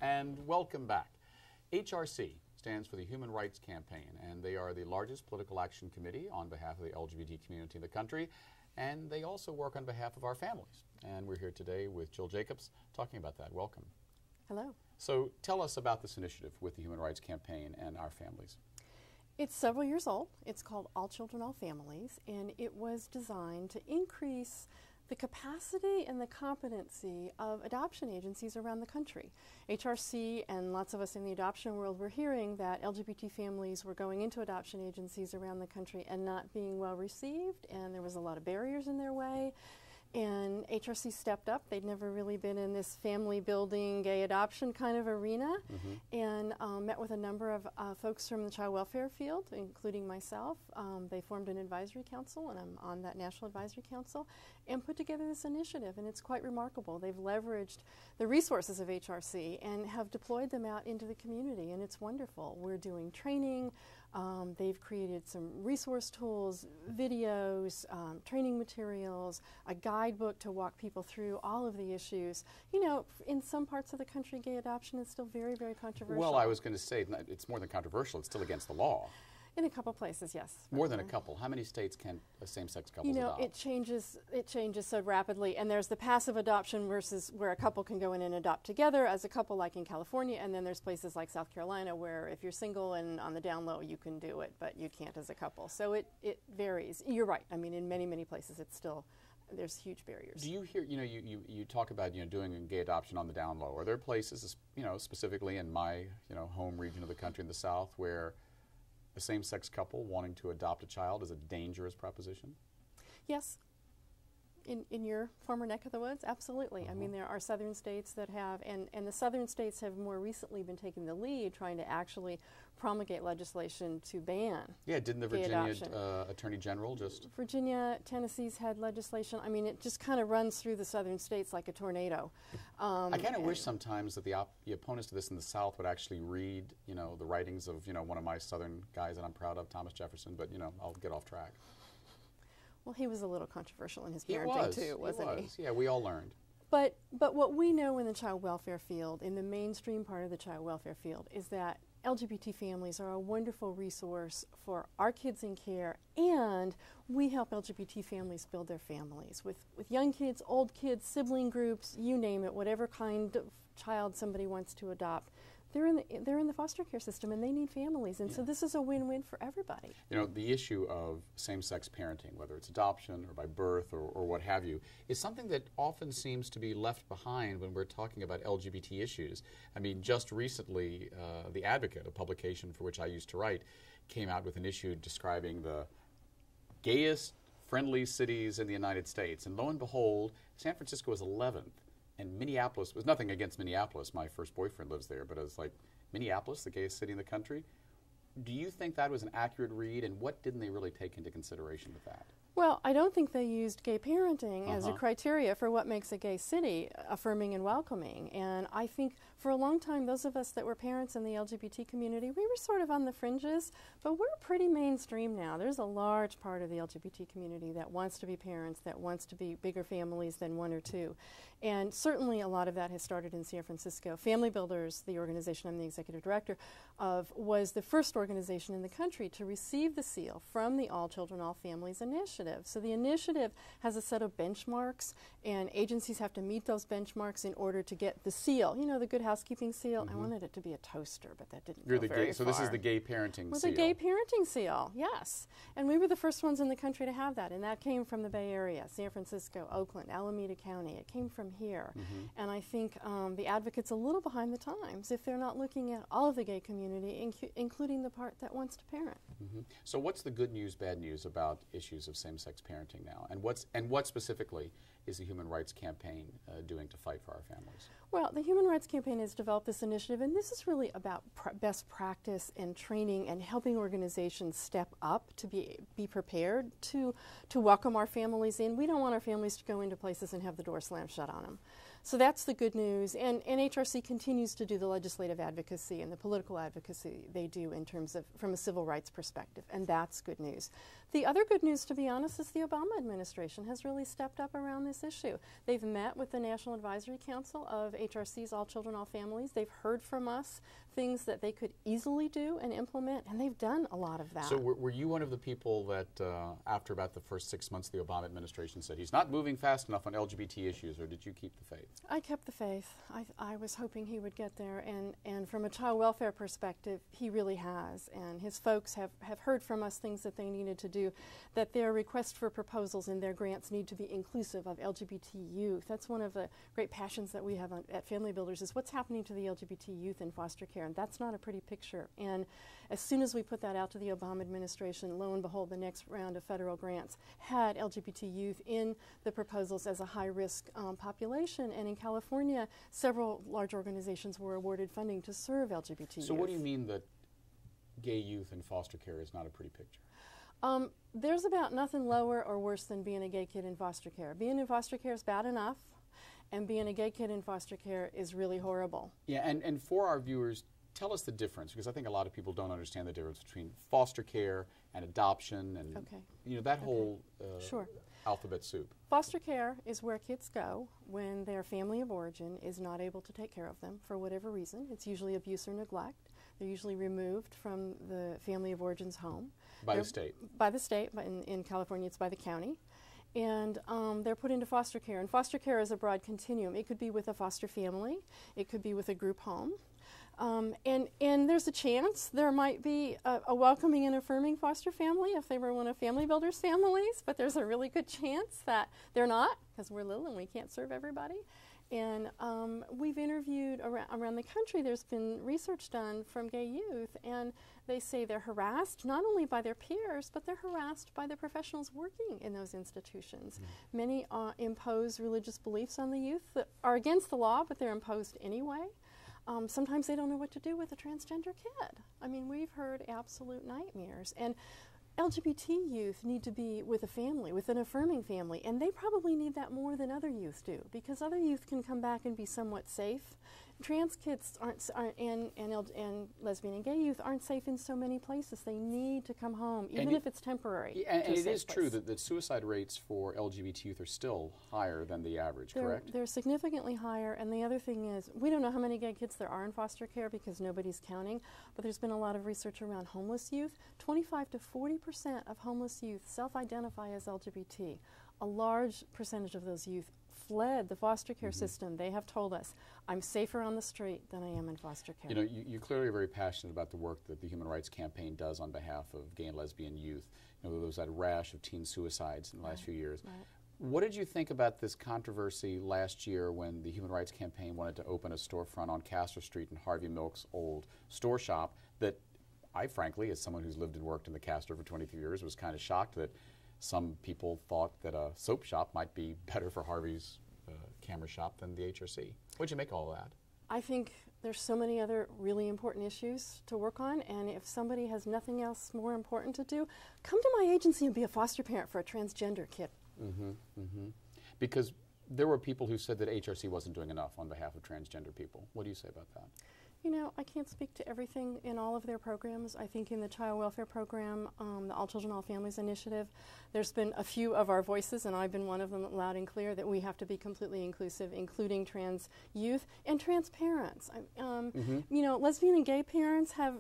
And welcome back. HRC stands for the Human Rights Campaign, and they are the largest political action committee on behalf of the LGBT community in the country, and they also work on behalf of our families. And we're here today with Jill Jacobs talking about that. Welcome. Hello. So tell us about this initiative with the Human Rights Campaign and our families. It's several years old. It's called All Children, All Families, and it was designed to increase the capacity and the competency of adoption agencies around the country. HRC and lots of us in the adoption world were hearing that LGBT families were going into adoption agencies around the country and not being well received, and there was a lot of barriers in their way. And HRC stepped up. They'd never really been in this family building, gay adoption kind of arena, and met with a number of folks from the child welfare field, including myself. They formed an advisory council, and I'm on that national advisory council, and put together this initiative, and it's quite remarkable. They've leveraged the resources of HRC and have deployed them out into the community, and it's wonderful. We're doing training. They've created some resource tools, videos, training materials, a guidebook to walk people through all of the issues. You know, in some parts of the country, gay adoption is still very, very controversial. Well, I was going to say, it's more than controversial, it's still against the law. In a couple places, yes. More than a couple. How many states can same-sex couples adopt? It changes so rapidly, and there's the passive adoption versus where a couple can go in and adopt together as a couple, like in California, and then there's places like South Carolina where if you're single and on the down low, you can do it, but you can't as a couple. So it varies. You're right. I mean, in many, many places, it's still, there's huge barriers. Do you hear, you talk about, doing gay adoption on the down low. Are there places, specifically in my, home region of the country in the South where a same-sex couple wanting to adopt a child is a dangerous proposition? Yes. In your former neck of the woods, absolutely. I mean, there are southern states that have, and the southern states have more recently been taking the lead, trying to actually promulgate legislation to ban. Yeah, didn't the Virginia Attorney General just? Virginia, Tennessee's had legislation. I mean, it just kind of runs through the southern states like a tornado. I kind of wish sometimes that the opponents to this in the South would actually read, the writings of, one of my southern guys that I'm proud of, Thomas Jefferson, but, I'll get off track. Well, he was a little controversial in his parenting too, wasn't he? Yeah, we all learned. But what we know in the child welfare field, in the mainstream part of the child welfare field, is that LGBT families are a wonderful resource for our kids in care, and we help LGBT families build their families with young kids, old kids, sibling groups, you name it, whatever kind of child somebody wants to adopt. They're in the foster care system, and they need families, and so this is a win-win for everybody. The issue of same-sex parenting, whether it's adoption or by birth or what have you, is something that often seems to be left behind when we're talking about LGBT issues. I mean, just recently, The Advocate, a publication for which I used to write, came out with an issue describing the gayest, friendly cities in the United States, and lo and behold, San Francisco is 11th. And Minneapolis was nothing against Minneapolis. My first boyfriend lives there, but it was like, Minneapolis, the gayest city in the country. Do you think that was an accurate read, and what didn't they really take into consideration with that? Well, I don't think they used gay parenting as a criteria for what makes a gay city affirming and welcoming. And I think for a long time, those of us that were parents in the LGBT community, we were sort of on the fringes, but we're pretty mainstream now. There's a large part of the LGBT community that wants to be parents, that wants to be bigger families than one or two. And certainly a lot of that has started in San Francisco. Family Builders, the organization I'm the executive director of, was the first organization in the country to receive the seal from the All Children, All Families initiative. So the initiative has a set of benchmarks, and agencies have to meet those benchmarks in order to get the seal. You know, the Good Housekeeping seal. I wanted it to be a toaster, but that didn't go very far. So this is the gay parenting seal. The gay parenting seal, yes. And we were the first ones in the country to have that, and that came from the Bay Area, San Francisco, Oakland, Alameda County. It came from here. And I think the Advocate's a little behind the times if they're not looking at all of the gay community, including the part that wants to parent. So what's the good news, bad news about issues of same-sex parenting now? And what specifically is the Human Rights Campaign doing to fight for our families? Well, the Human Rights Campaign has developed this initiative, and this is really about best practice and training and helping organizations step up to be prepared to welcome our families in. We don't want our families to go into places and have the door slammed shut on them. So that's the good news, and HRC continues to do the legislative advocacy and the political advocacy they do in terms of from a civil rights perspective, and that's good news. The other good news, to be honest, is the Obama administration has really stepped up around this issue. They've met with the National Advisory Council of HRC's All Children, All Families. They've heard from us things that they could easily do and implement, and they've done a lot of that. So were you one of the people that, after about the first 6 months of the Obama administration, said he's not moving fast enough on LGBT issues, or did you keep the faith? I kept the faith. I was hoping he would get there, and from a child welfare perspective, he really has. And his folks have heard from us things that they needed to do, that their requests for proposals and their grants need to be inclusive of LGBT youth. That's one of the great passions that we have at Family Builders, is what's happening to the LGBT youth in foster care, and that's not a pretty picture. And as soon as we put that out to the Obama administration, lo and behold, the next round of federal grants had LGBT youth in the proposals as a high-risk population. And in California, several large organizations were awarded funding to serve LGBT youth. So what do you mean that gay youth in foster care is not a pretty picture? There's about nothing lower or worse than being a gay kid in foster care. Being in foster care is bad enough, and being a gay kid in foster care is really horrible. Yeah, and for our viewers, tell us the difference, because I think a lot of people don't understand the difference between foster care and adoption and you know, that whole Sure. alphabet soup. Foster care is where kids go when their family of origin is not able to take care of them for whatever reason. It's usually abuse or neglect. They're usually removed from the family of origin's home. By the state? By the state. But in California, it's by the county. And they're put into foster care. And foster care is a broad continuum. It could be with a foster family. It could be with a group home. And there's a chance there might be a welcoming and affirming foster family if they were one of Family Builders' families, but there's a really good chance that they're not, because we're little and we can't serve everybody. And we've interviewed around the country. There's been research done from gay youth, and they say they're harassed not only by their peers, but they're harassed by the professionals working in those institutions. Many impose religious beliefs on the youth that are against the law, but they're imposed anyway. Sometimes they don't know what to do with a transgender kid. I mean, we've heard absolute nightmares. And LGBT youth need to be with a family, with an affirming family, and they probably need that more than other youth do, because other youth can come back and be somewhat safe. Trans kids and lesbian and gay youth aren't safe in so many places. They need to come home, even if it's temporary. And it is true that suicide rates for LGBT youth are still higher than the average, correct? They're significantly higher, and the other thing is, we don't know how many gay kids there are in foster care because nobody's counting, but there's been a lot of research around homeless youth. 25 to 40% of homeless youth self-identify as LGBT. A large percentage of those youth fled the foster care system. They have told us, I'm safer on the street than I am in foster care. You know, you clearly are very passionate about the work that the Human Rights Campaign does on behalf of gay and lesbian youth. You know, there was that rash of teen suicides in the last few years. Right. What did you think about this controversy last year when the Human Rights Campaign wanted to open a storefront on Castro Street in Harvey Milk's old store shop that I, frankly, as someone who's lived and worked in the Castro for 23 years, was kind of shocked that some people thought that a soap shop might be better for Harvey's camera shop than the HRC. What'd you make of all that? I think there's so many other really important issues to work on, and if somebody has nothing else more important to do, come to my agency and be a foster parent for a transgender kid. Because there were people who said that HRC wasn't doing enough on behalf of transgender people. What do you say about that? You know, I can't speak to everything in all of their programs. I think in the child welfare program, the All Children, All Families initiative, there's been a few of our voices, and I've been one of them loud and clear, that we have to be completely inclusive, including trans youth and trans parents. You know, lesbian and gay parents have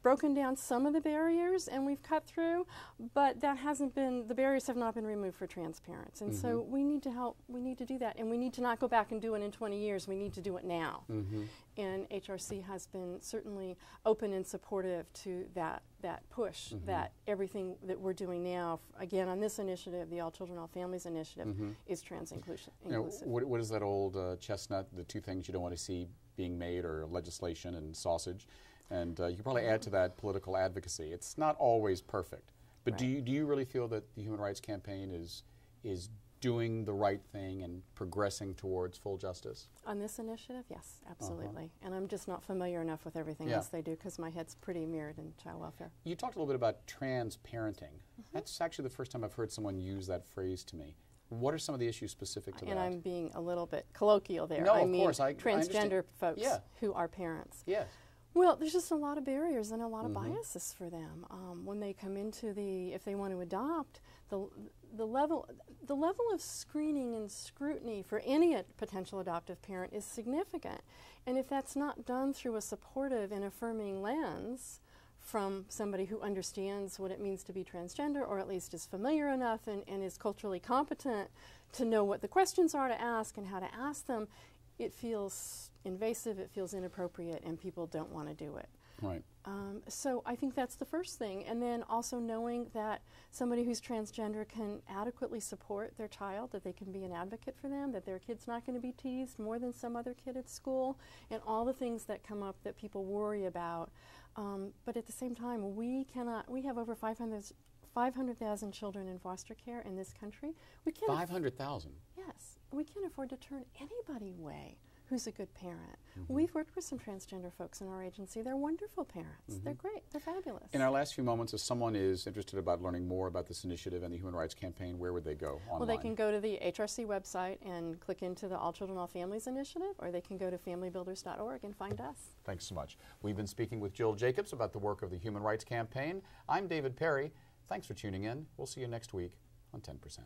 broken down some of the barriers, and we've cut through, but that hasn't been, the barriers have not been removed for trans parents. And so we need to help, we need to do that, and we need to not go back and do it in 20 years, we need to do it now. And HRC has been certainly open and supportive to that push, that everything that we're doing now, again, on this initiative, the All Children, All Families initiative, is trans inclusive. You know, what is that old chestnut, the two things you don't want to see being made, or legislation and sausage? And you can probably add to that political advocacy. It's not always perfect. But do you really feel that the Human Rights Campaign is doing the right thing and progressing towards full justice? On this initiative, yes, absolutely. And I'm just not familiar enough with everything else they do, because my head's pretty mirrored in child welfare. You talked a little bit about trans parenting. That's actually the first time I've heard someone use that phrase to me. What are some of the issues specific to that? And I'm being a little bit colloquial there. No, I of mean course. transgender folks who are parents. Yes. Well, there's just a lot of barriers and a lot of biases for them when they come into if they want to adopt. The level of screening and scrutiny for any potential adoptive parent is significant, and if that's not done through a supportive and affirming lens from somebody who understands what it means to be transgender, or at least is familiar enough and is culturally competent to know what the questions are to ask and how to ask them, it feels invasive, it feels inappropriate, and people don't want to do it. Right. So I think that's the first thing. And then also knowing that somebody who's transgender can adequately support their child, that they can be an advocate for them, that their kid's not going to be teased more than some other kid at school, and all the things that come up that people worry about. But at the same time, we have over 500,000 children in foster care in this country. We can't 500,000? Yes. We can't afford to turn anybody away who's a good parent. We've worked with some transgender folks in our agency. They're wonderful parents. They're great. They're fabulous. In our last few moments, if someone is interested about learning more about this initiative and the Human Rights Campaign, where would they go online? Well, they can go to the HRC website and click into the All Children, All Families initiative, or they can go to familybuilders.org and find us. Thanks so much. We've been speaking with Jill Jacobs about the work of the Human Rights Campaign. I'm David Perry. Thanks for tuning in. We'll see you next week on 10%.